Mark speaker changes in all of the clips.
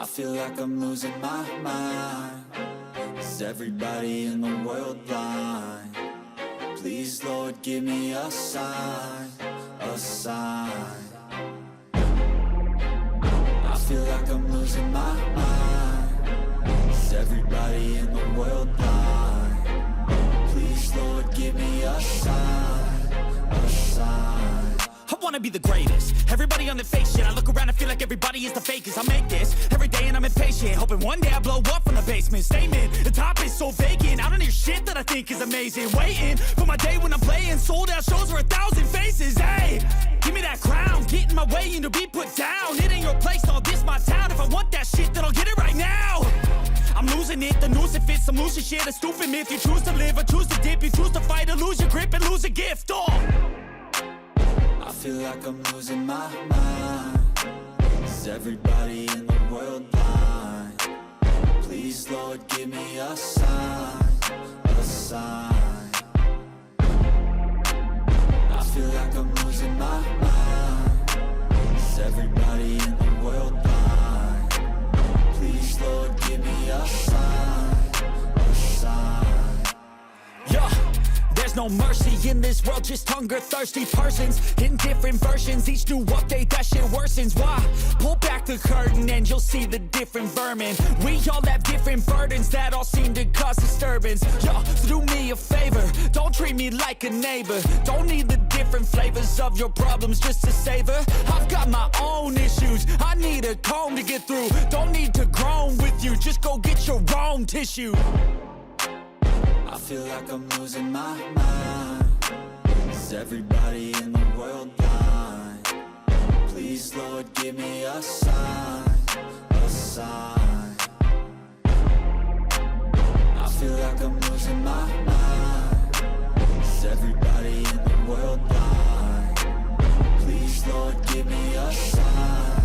Speaker 1: feel like I'm losing my mind. Is everybody in the world blind? Please, Lord, give me a sign, a sign. I feel like I'm losing my mind. Is everybody in the world blind? Please, Lord, give me a sign, a sign.
Speaker 2: I wanna be the greatest. Everybody on the fake shit. I look around and feel like everybody is the fakest. I make this every day and I'm impatient, hoping one day I blow up from the basement. Statement, the top is so vacant. I don't hear shit that I think is amazing. Waiting for my day when I'm playing sold out shows for 1,000 faces. Hey, give me that crown, get in my way and to be put down. It ain't your place, no, this my town. If I want that shit, then I'll get it right now. I'm losing it, the noose it fits, some losing shit, a stupid myth. You choose to live or choose to dip, you choose to fight or lose your grip and lose a gift.
Speaker 1: I feel like I'm losing my mind. Is everybody in the world blind? Please, Lord, give me a sign, a sign. I feel like I'm losing my mind. Is everybody in the world blind? Please, Lord, give me a sign, a sign.
Speaker 2: Yeah. There's no mercy in this world, just hunger-thirsty persons in different versions. Each new update, that shit worsens. Why? Pull back the curtain and you'll see the different vermin. We all have different burdens that all seem to cause disturbance. Yo, so do me a favor, don't treat me like a neighbor. Don't need the different flavors of your problems just to savor. I've got my own issues, I need a comb to get through. Don't need to groan with you, just go get your own tissue.
Speaker 1: I feel like I'm losing my mind. Is everybody in the world blind? Please, Lord, give me a sign, a sign. I feel like I'm losing my mind. Is everybody in the world blind? Please, Lord, give me a sign,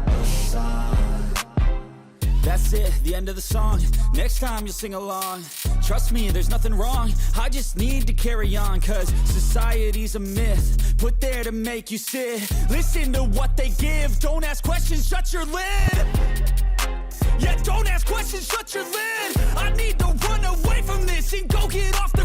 Speaker 1: a sign.
Speaker 2: That's it, the end of the song. Next time you'll sing along. Trust me, there's nothing wrong. I just need to carry on, cause society's a myth put there to make you sit. Listen to what they give. Don't ask questions, shut your lid. Yeah, don't ask questions, shut your lid. I need to run away from this and go get off the